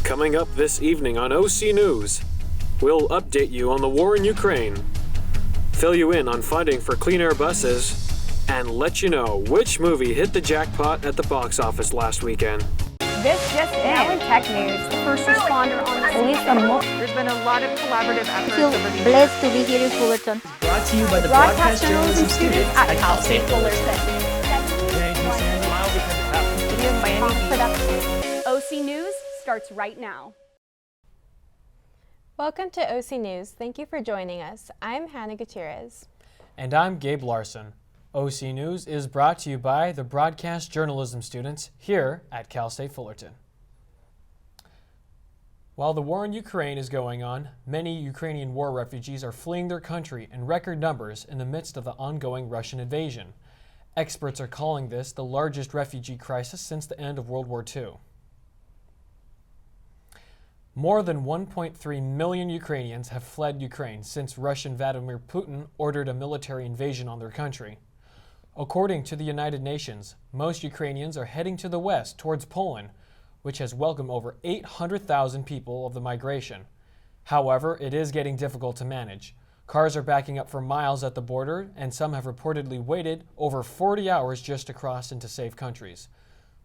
Coming up this evening on OC News, we'll update you on the war in Ukraine, fill you in on funding for clean air buses, and let you know which movie hit the jackpot at the box office last weekend. This just now in tech news, the first responder on the police. There's been a lot of collaborative efforts. I feel blessed to be here in Fullerton. Brought to you by the broadcast journalism students at Cal State Fullerton. OC News starts right now. Welcome to OC News. Thank you for joining us. I'm Hannah Gutierrez. And I'm Gabe Larson. OC News is brought to you by the broadcast journalism students here at Cal State Fullerton. While the war in Ukraine is going on, many Ukrainian war refugees are fleeing their country in record numbers in the midst of the ongoing Russian invasion. Experts are calling this the largest refugee crisis since the end of World War II. More than 1.3 million Ukrainians have fled Ukraine since Russian Vladimir Putin ordered a military invasion on their country. According to the United Nations, most Ukrainians are heading to the west towards Poland, which has welcomed over 800,000 people of the migration. However, it is getting difficult to manage. Cars are backing up for miles at the border, and some have reportedly waited over 40 hours just to cross into safe countries.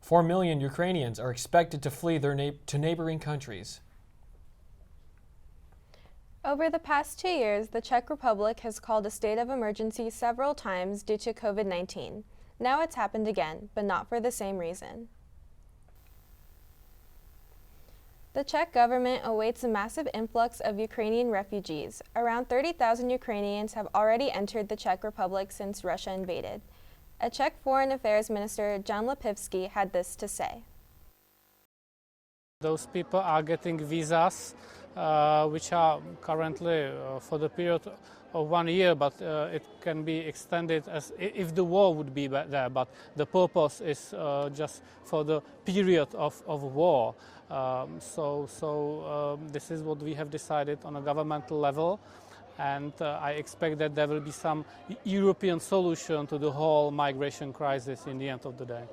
4 million Ukrainians are expected to flee to neighboring countries. Over the past 2 years, the Czech Republic has called a state of emergency several times due to COVID-19. Now it's happened again, but not for the same reason. The Czech government awaits a massive influx of Ukrainian refugees. Around 30,000 Ukrainians have already entered the Czech Republic since Russia invaded. A Czech Foreign Affairs Minister, Jan Lipivsky, had this to say. Those people are getting visas, which are currently for the period of 1 year, but it can be extended as if the war would be there. But the purpose is just for the period of war. This is what we have decided on a governmental level, and I expect that there will be some European solution to the whole migration crisis in the end of the day.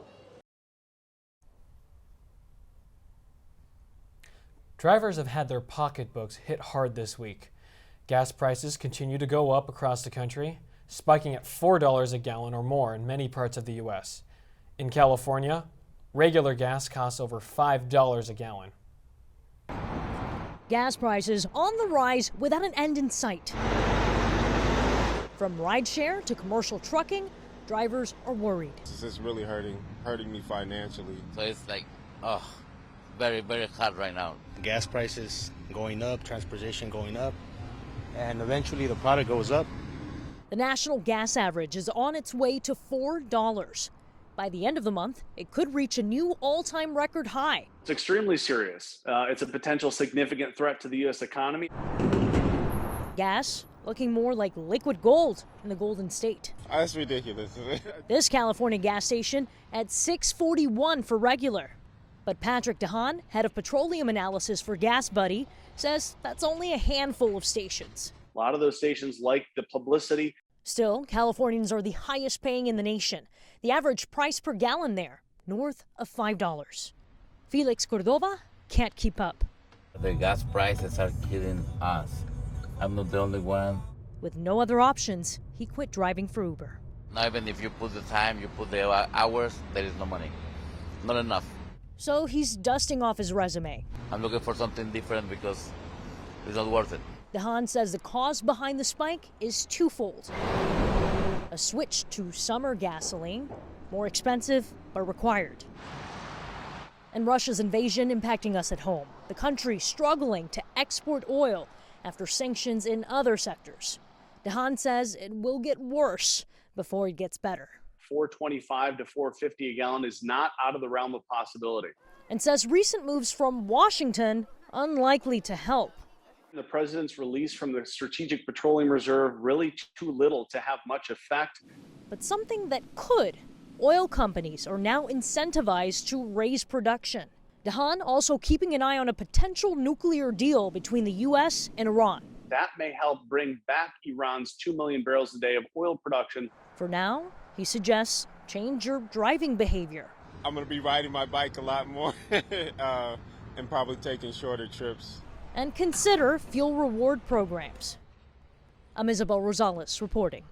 Drivers have had their pocketbooks hit hard this week. Gas prices continue to go up across the country, spiking at $4 a gallon or more in many parts of the U.S. In California, regular gas costs over $5 a gallon. Gas prices on the rise without an end in sight. From rideshare to commercial trucking, drivers are worried. This is really hurting me financially. So it's like, very, very hard right now. Gas prices going up, transportation going up, and eventually the product goes up. The national gas average is on its way to $4. By the end of the month, it could reach a new all-time record high. It's extremely serious. It's a potential significant threat to the U.S. economy. Gas looking more like liquid gold in the Golden State. That's ridiculous. This California gas station at $6.41 for regular. But Patrick DeHaan, head of petroleum analysis for Gas Buddy, says that's only a handful of stations. A lot of those stations like the publicity. Still, Californians are the highest paying in the nation. The average price per gallon there, north of $5. Felix Cordova can't keep up. The gas prices are killing us. I'm not the only one. With no other options, he quit driving for Uber. Now, even if you put the time, you put the hours, there is no money. Not enough. So he's dusting off his resume. I'm looking for something different because it's not worth it. DeHaan says the cause behind the spike is twofold. A switch to summer gasoline, more expensive but required. And Russia's invasion impacting us at home. The country struggling to export oil after sanctions in other sectors. DeHaan says it will get worse before it gets better. $4.25 to $4.50 a gallon is not out of the realm of possibility. And says recent moves from Washington unlikely to help. The president's release from the Strategic Petroleum Reserve really too little to have much effect. But something that could. Oil companies are now incentivized to raise production. DeHaan also keeping an eye on a potential nuclear deal between the U.S. and Iran. That may help bring back Iran's 2 million barrels a day of oil production. For now, he suggests change your driving behavior. I'm going to be riding my bike a lot more and probably taking shorter trips. And consider fuel reward programs. I'm Isabel Rosales reporting.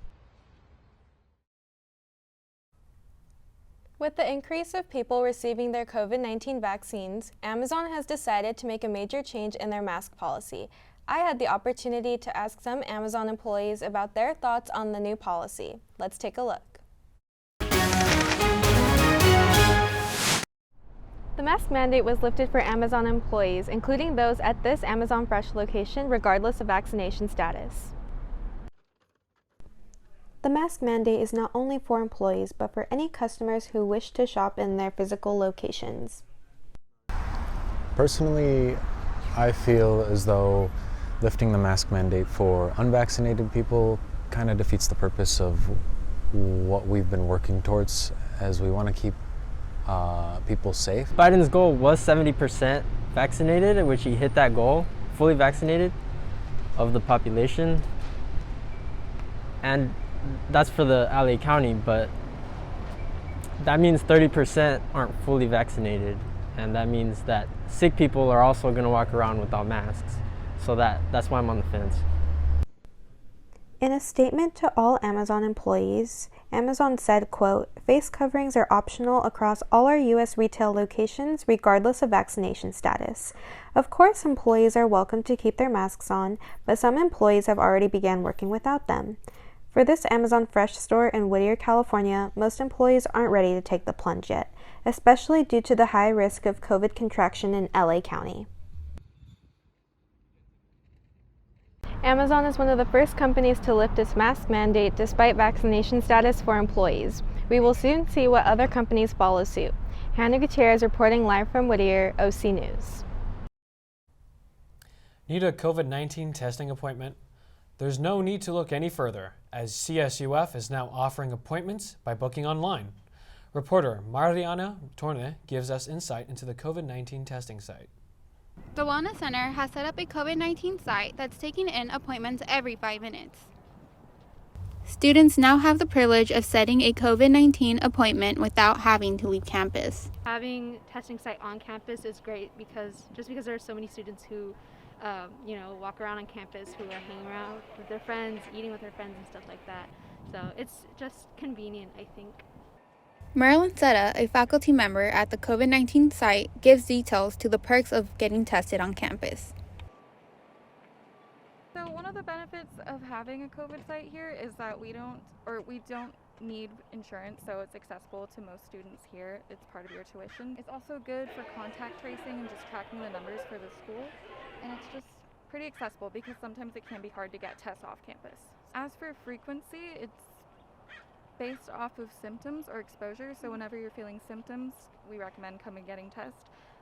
With the increase of people receiving their COVID-19 vaccines, Amazon has decided to make a major change in their mask policy. I had the opportunity to ask some Amazon employees about their thoughts on the new policy. Let's take a look. The mask mandate was lifted for Amazon employees, including those at this Amazon Fresh location, regardless of vaccination status. The mask mandate is not only for employees, but for any customers who wish to shop in their physical locations. Personally, I feel as though lifting the mask mandate for unvaccinated people kind of defeats the purpose of what we've been working towards, as we want to keep people safe. Biden's goal was 70% vaccinated, in which he hit that goal, fully vaccinated of the population. And that's for the LA County, but that means 30% aren't fully vaccinated. And that means that sick people are also going to walk around without masks. So that's why I'm on the fence. In a statement to all Amazon employees, Amazon said, quote, "Face coverings are optional across all our U.S. retail locations, regardless of vaccination status. Of course, employees are welcome to keep their masks on, but some employees have already begun working without them. For this Amazon Fresh store in Whittier, California, most employees aren't ready to take the plunge yet, especially due to the high risk of COVID contraction in LA County." Amazon is one of the first companies to lift its mask mandate despite vaccination status for employees. We will soon see what other companies follow suit. Hannah Gutierrez reporting live from Whittier, OC News. Need a COVID-19 testing appointment? There's no need to look any further, as CSUF is now offering appointments by booking online. Reporter Mariana Torne gives us insight into the COVID-19 testing site. The Wellness Center has set up a COVID-19 site that's taking in appointments every 5 minutes. Students now have the privilege of setting a COVID-19 appointment without having to leave campus. Having testing site on campus is great because there are so many students who walk around on campus, who are hanging around with their friends, eating with their friends and stuff like that. So it's just convenient, I think. Marilyn Setta, a faculty member at the COVID-19 site, gives details to the perks of getting tested on campus. So one of the benefits of having a COVID site here is that we don't need insurance, so it's accessible to most students here. It's part of your tuition. It's also good for contact tracing and just tracking the numbers for the school. And it's just pretty accessible because sometimes it can be hard to get tests off campus. As for frequency, it's based off of symptoms or exposure. So whenever you're feeling symptoms, we recommend coming getting tested.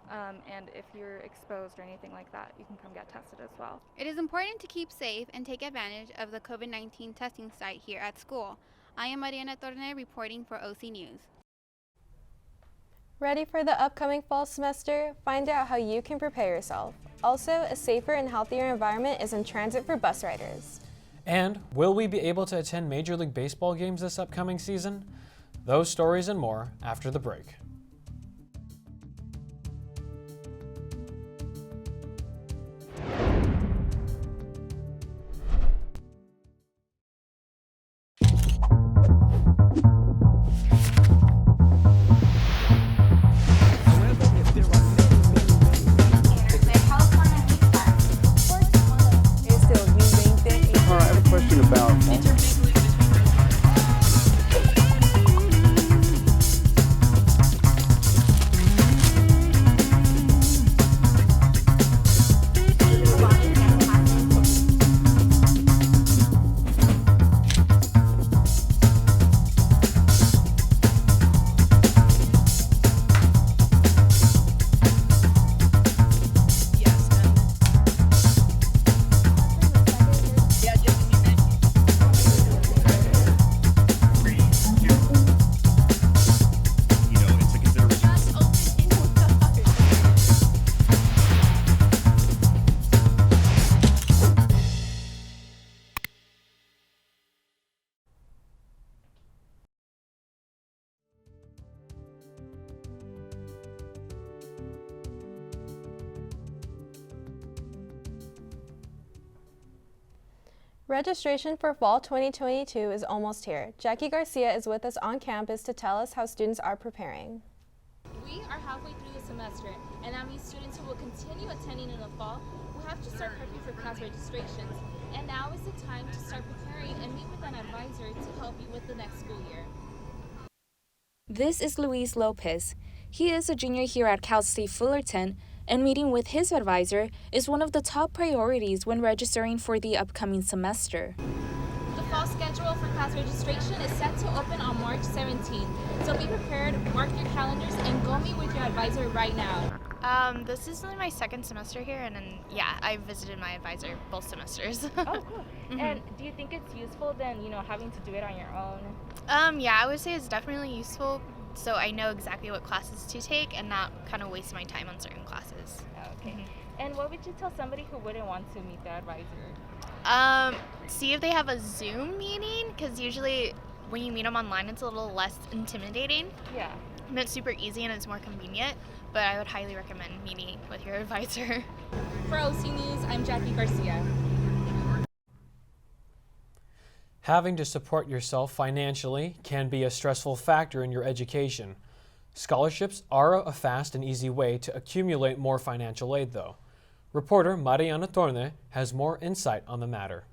And if you're exposed or anything like that, you can come get tested as well. It is important to keep safe and take advantage of the COVID-19 testing site here at school. I am Mariana Torne reporting for OC News. Ready for the upcoming fall semester? Find out how you can prepare yourself. Also, a safer and healthier environment is in transit for bus riders. And will we be able to attend Major League Baseball games this upcoming season? Those stories and more after the break. Registration for fall 2022 is almost here. Jackie Garcia is with us on campus to tell us how students are preparing. We are halfway through the semester, and that means students who will continue attending in the fall will have to start prepping for class registrations. And now is the time to start preparing and meet with an advisor to help you with the next school year. This is Luis Lopez. He is a junior here at Cal State Fullerton, and meeting with his advisor is one of the top priorities when registering for the upcoming semester. The fall schedule for class registration is set to open on March 17th, so be prepared, mark your calendars, and go meet with your advisor right now. This is only my second semester here, and then, yeah, I visited my advisor both semesters. Oh, cool. And do you think it's useful then, having to do it on your own? Yeah, I would say it's definitely useful, so I know exactly what classes to take and not kind of waste my time on certain classes. Okay. And what would you tell somebody who wouldn't want to meet their advisor? See if they have a Zoom meeting, because usually when you meet them online, it's a little less intimidating. Yeah. And it's super easy and it's more convenient, but I would highly recommend meeting with your advisor. For OC News, I'm Jackie Garcia. Having to support yourself financially can be a stressful factor in your education. Scholarships are a fast and easy way to accumulate more financial aid, though. Reporter Mariana Torne has more insight on the matter.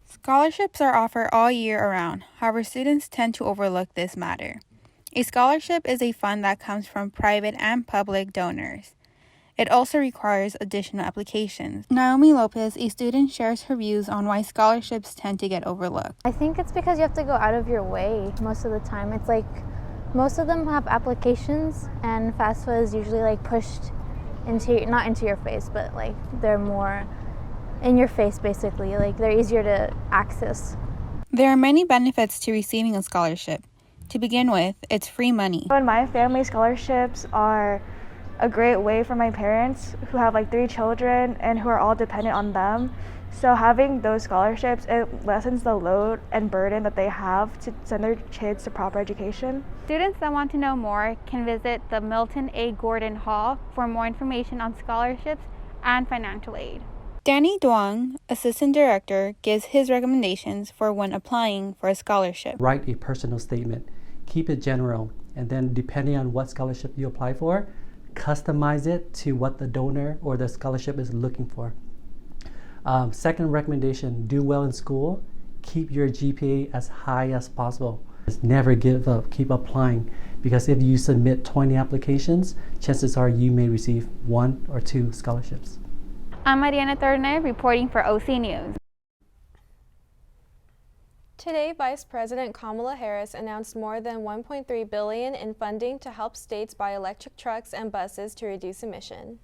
Scholarships are offered all year around. However, students tend to overlook this matter. A scholarship is a fund that comes from private and public donors. It also requires additional applications. Naomi Lopez, a student, shares her views on why scholarships tend to get overlooked. I think it's because you have to go out of your way most of the time. It's like most of them have applications, and FAFSA is usually like pushed into, not into your face, but like they're more in your face basically. Like they're easier to access. There are many benefits to receiving a scholarship. To begin with, it's free money. In my family, scholarships are a great way for my parents who have like 3 children and who are all dependent on them. So having those scholarships, it lessens the load and burden that they have to send their kids to proper education. Students that want to know more can visit the Milton A. Gordon Hall for more information on scholarships and financial aid. Danny Duong, assistant director, gives his recommendations for when applying for a scholarship. Write a personal statement. Keep it general, and then depending on what scholarship you apply for, customize it to what the donor or the scholarship is looking for. Second recommendation, do well in school. Keep your GPA as high as possible. Just never give up, keep applying, because if you submit 20 applications, chances are you may receive 1 or 2 scholarships. I'm Mariana Turner reporting for OC News. Today, Vice President Kamala Harris announced more than $1.3 billion in funding to help states buy electric trucks and buses to reduce emission.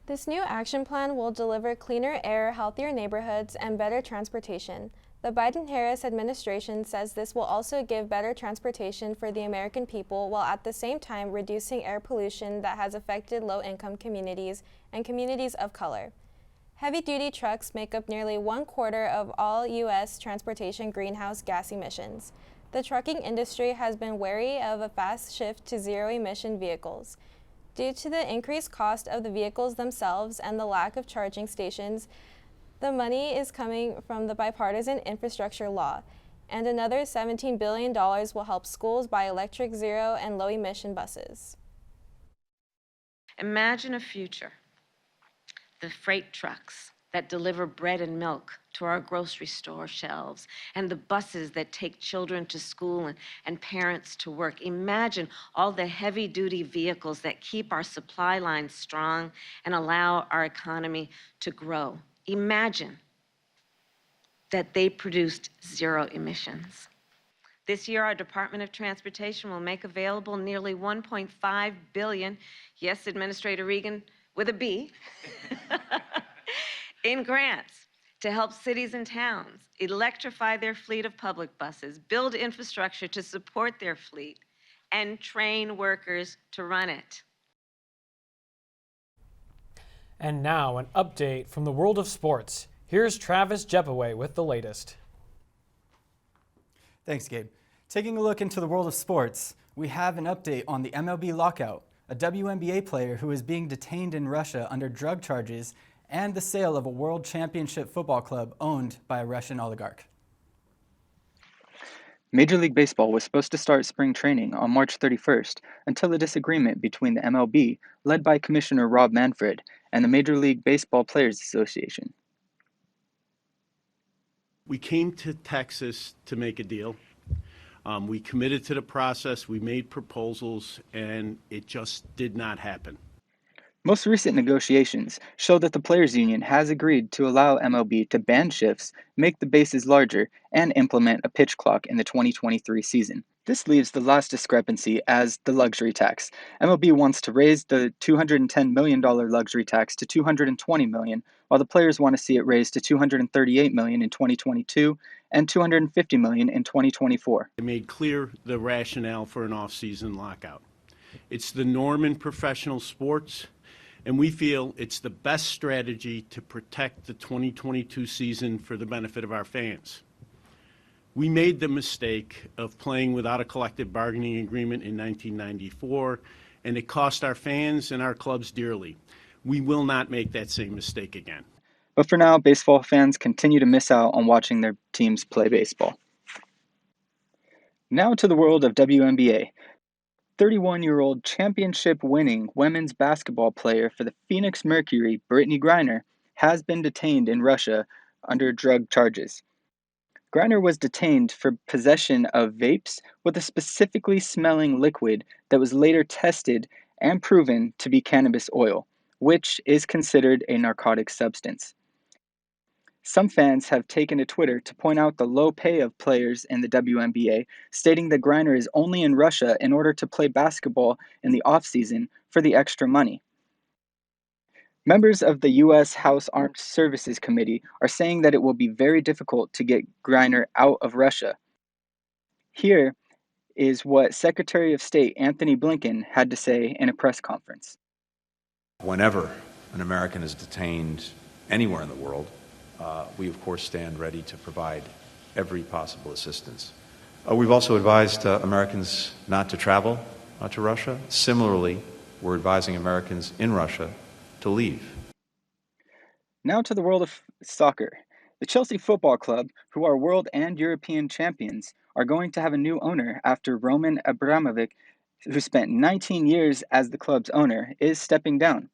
This new action plan will deliver cleaner air, healthier neighborhoods, and better transportation. The Biden-Harris administration says this will also give better transportation for the American people while at the same time reducing air pollution that has affected low-income communities and communities of color. Heavy-duty trucks make up nearly 1/4 of all U.S. transportation greenhouse gas emissions. The trucking industry has been wary of a fast shift to zero-emission vehicles. Due to the increased cost of the vehicles themselves and the lack of charging stations, the money is coming from the bipartisan infrastructure law, and another $17 billion will help schools buy electric, zero, and low-emission buses. Imagine a future. The freight trucks that deliver bread and milk to our grocery store shelves, and the buses that take children to school and parents to work. Imagine all the heavy-duty vehicles that keep our supply lines strong and allow our economy to grow. Imagine that they produced zero emissions. This year, our Department of Transportation will make available nearly $1.5 billion, yes, Administrator Regan, with a B, in grants to help cities and towns electrify their fleet of public buses, build infrastructure to support their fleet, and train workers to run it. And now an update from the world of sports. Here's Travis Jepaway with the latest. Thanks, Gabe. Taking a look into the world of sports, we have an update on the MLB lockout. A WNBA player who is being detained in Russia under drug charges and the sale of a World Championship football club owned by a Russian oligarch. Major League Baseball was supposed to start spring training on March 31st until a disagreement between the MLB, led by Commissioner Rob Manfred, and the Major League Baseball Players Association. We came to Texas to make a deal. We committed to the process, we made proposals, and it just did not happen. Most recent negotiations show that the Players Union has agreed to allow MLB to ban shifts, make the bases larger, and implement a pitch clock in the 2023 season. This leaves the last discrepancy as the luxury tax. MLB wants to raise the $210 million luxury tax to $220 million, while the players want to see it raised to $238 million in 2022 and $250 million in 2024. It made clear the rationale for an off-season lockout. It's the norm in professional sports, and we feel it's the best strategy to protect the 2022 season for the benefit of our fans. We made the mistake of playing without a collective bargaining agreement in 1994, and it cost our fans and our clubs dearly. We will not make that same mistake again. But for now, baseball fans continue to miss out on watching their teams play baseball. Now to the world of WNBA. 31-year-old championship-winning women's basketball player for the Phoenix Mercury, Brittany Griner, has been detained in Russia under drug charges. Griner was detained for possession of vapes with a specifically smelling liquid that was later tested and proven to be cannabis oil, which is considered a narcotic substance. Some fans have taken to Twitter to point out the low pay of players in the WNBA, stating that Griner is only in Russia in order to play basketball in the off-season for the extra money. Members of the U.S. House Armed Services Committee are saying that it will be very difficult to get Griner out of Russia. Here is what Secretary of State Anthony Blinken had to say in a press conference. Whenever an American is detained anywhere in the world, we of course stand ready to provide every possible assistance. We've also advised Americans not to travel to Russia. Similarly, we're advising Americans in Russia to leave. Now to the world of soccer. The Chelsea Football Club, who are world and European champions, are going to have a new owner after Roman Abramovich, who spent 19 years as the club's owner, is stepping down.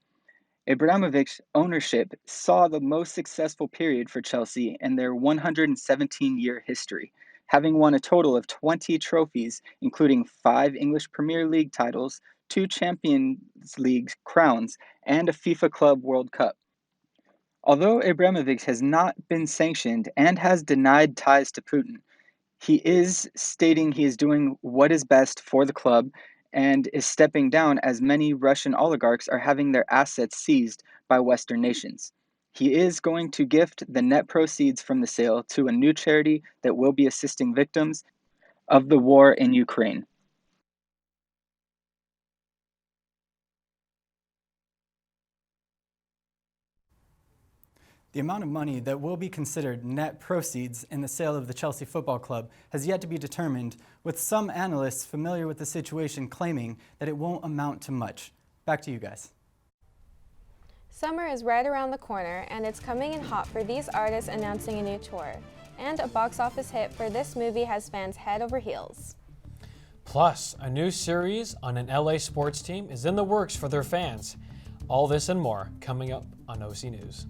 Abramovich's ownership saw the most successful period for Chelsea in their 117-year history, having won a total of 20 trophies, including 5 English Premier League titles, 2 Champions League crowns, and a FIFA Club World Cup. Although Abramovich has not been sanctioned and has denied ties to Putin, he is stating he is doing what is best for the club and is stepping down as many Russian oligarchs are having their assets seized by Western nations. He is going to gift the net proceeds from the sale to a new charity that will be assisting victims of the war in Ukraine. The amount of money that will be considered net proceeds in the sale of the Chelsea Football Club has yet to be determined, with some analysts familiar with the situation claiming that it won't amount to much. Back to you guys. Summer is right around the corner, and it's coming in hot for these artists announcing a new tour. And a box office hit for this movie has fans head over heels. Plus, a new series on an LA sports team is in the works for their fans. All this and more coming up on OC News.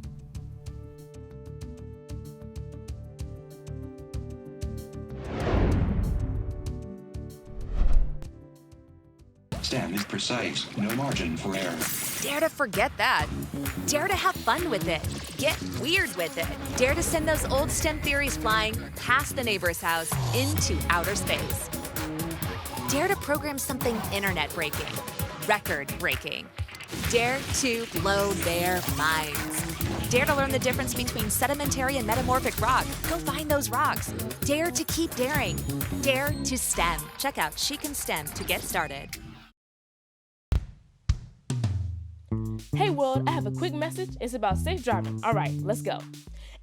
Stand is precise, no margin for error. Dare to forget that. Dare to have fun with it. Get weird with it. Dare to send those old STEM theories flying past the neighbor's house into outer space. Dare to program something internet-breaking, record-breaking. Dare to blow their minds. Dare to learn the difference between sedimentary and metamorphic rock. Go find those rocks. Dare to keep daring. Dare to STEM. Check out She Can STEM to get started. Hey world, I have a quick message. It's about safe driving. All right, let's go.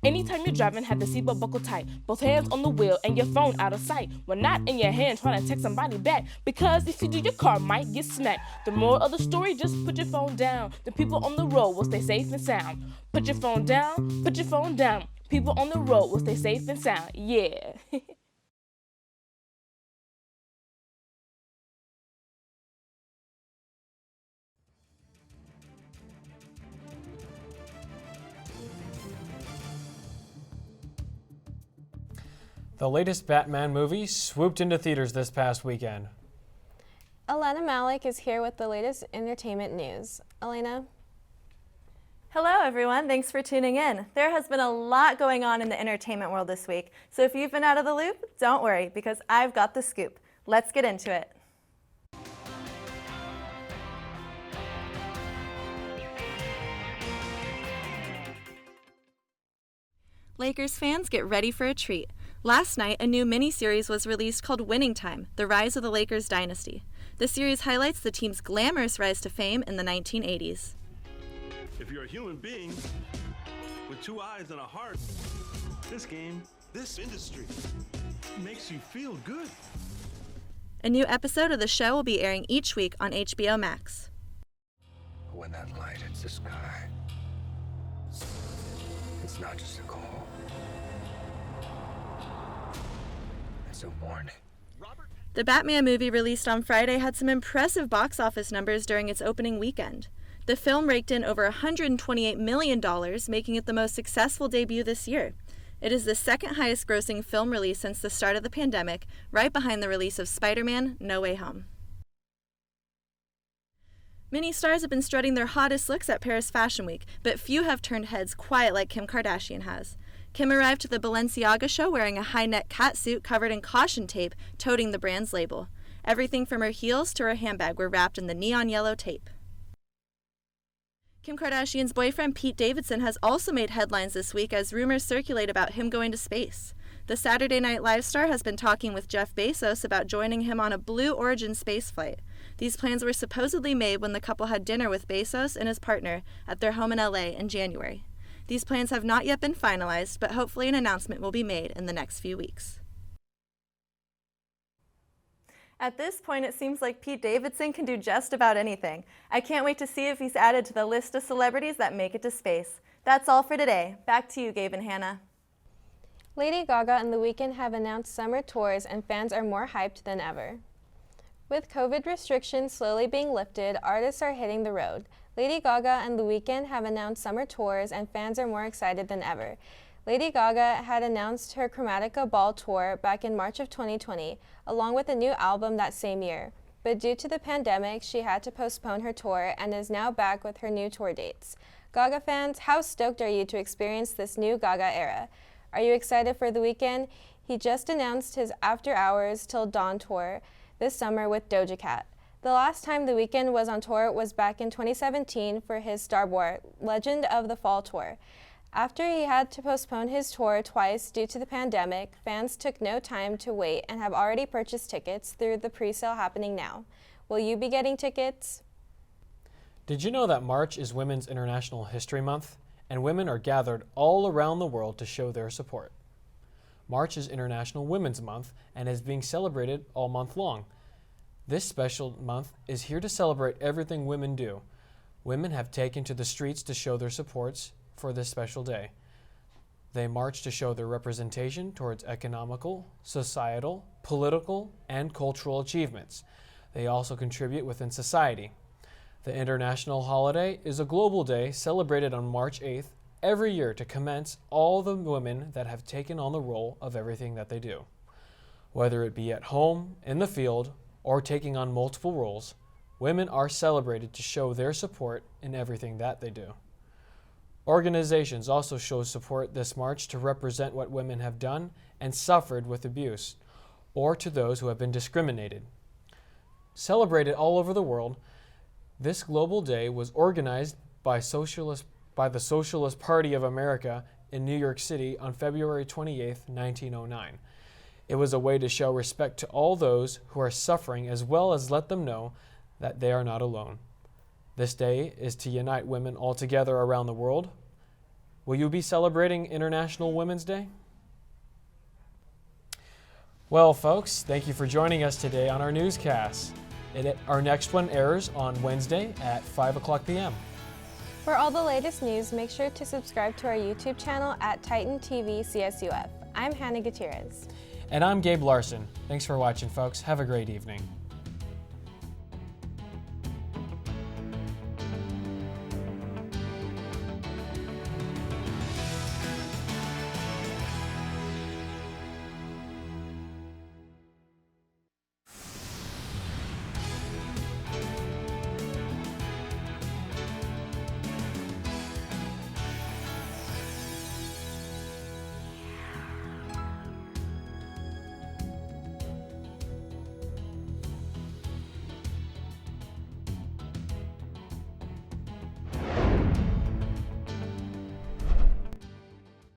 Anytime you're driving, have the seatbelt buckled tight. Both hands on the wheel and your phone out of sight. When not in your hand, trying to text somebody back. Because if you do, your car might get smacked. The moral of the story, just put your phone down. The people on the road will stay safe and sound. Put your phone down, put your phone down. People on the road will stay safe and sound. Yeah. The latest Batman movie swooped into theaters this past weekend. Elena Malik is here with the latest entertainment news. Elena? Hello everyone, thanks for tuning in. There has been a lot going on in the entertainment world this week, so if you've been out of the loop, don't worry, because I've got the scoop. Let's get into it. Lakers fans, get ready for a treat. Last night, a new miniseries was released called Winning Time: The Rise of the Lakers Dynasty. The series highlights the team's glamorous rise to fame in the 1980s. If you're a human being with two eyes and a heart, this game, this industry, makes you feel good. A new episode of the show will be airing each week on HBO Max. When that light hits the sky, it's not just a call. It's a warning. The Batman movie released on Friday had some impressive box office numbers during its opening weekend. The film raked in over $128 million, making it the most successful debut this year. It is the second highest grossing film release since the start of the pandemic, right behind the release of Spider-Man: No Way Home. Many stars have been strutting their hottest looks at Paris Fashion Week, but few have turned heads quite like Kim Kardashian has. Kim arrived to the Balenciaga show wearing a high-neck catsuit covered in caution tape, toting the brand's label. Everything from her heels to her handbag were wrapped in the neon yellow tape. Kim Kardashian's boyfriend Pete Davidson has also made headlines this week as rumors circulate about him going to space. The Saturday Night Live star has been talking with Jeff Bezos about joining him on a Blue Origin spaceflight. These plans were supposedly made when the couple had dinner with Bezos and his partner at their home in LA in January. These plans have not yet been finalized, but hopefully an announcement will be made in the next few weeks. At this point, it seems like Pete Davidson can do just about anything. I can't wait to see if he's added to the list of celebrities that make it to space. That's all for today. Back to you, Gabe and Hannah. Lady Gaga and The Weeknd have announced summer tours, and fans are more hyped than ever. With COVID restrictions slowly being lifted, artists are hitting the road. Lady Gaga and The Weeknd have announced summer tours, and fans are more excited than ever. Lady Gaga had announced her Chromatica Ball tour back in March of 2020, along with a new album that same year. But due to the pandemic, she had to postpone her tour and is now back with her new tour dates. Gaga fans, how stoked are you to experience this new Gaga era? Are you excited for The Weeknd? He just announced his After Hours Till Dawn tour this summer with Doja Cat. The last time The Weeknd was on tour was back in 2017 for his Starboard Legend of the Fall tour. After he had to postpone his tour twice due to the pandemic, fans took no time to wait and have already purchased tickets through the pre-sale happening now. Will you be getting tickets? Did you know that March is Women's International History Month, and women are gathered all around the world to show their support? March is International Women's Month and is being celebrated all month long. This special month is here to celebrate everything women do. Women have taken to the streets to show their supports for this special day. They march to show their representation towards economical, societal, political, and cultural achievements. They also contribute within society. The international holiday is a global day celebrated on March 8th every year to commence all the women that have taken on the role of everything that they do. Whether it be at home, in the field, or taking on multiple roles, women are celebrated to show their support in everything that they do. Organizations also show support this March to represent what women have done and suffered with abuse, or to those who have been discriminated. Celebrated all over the world, this global day was organized by the Socialist Party of America in New York City on February 28, 1909. It was a way to show respect to all those who are suffering, as well as let them know that they are not alone. This day is to unite women all together around the world. Will you be celebrating International Women's Day? Well, folks, thank you for joining us today on our newscast. Our next one airs on Wednesday at 5 o'clock p.m. For all the latest news, make sure to subscribe to our YouTube channel at Titan TV CSUF. I'm Hannah Gutierrez. And I'm Gabe Larson. Thanks for watching, folks. Have a great evening.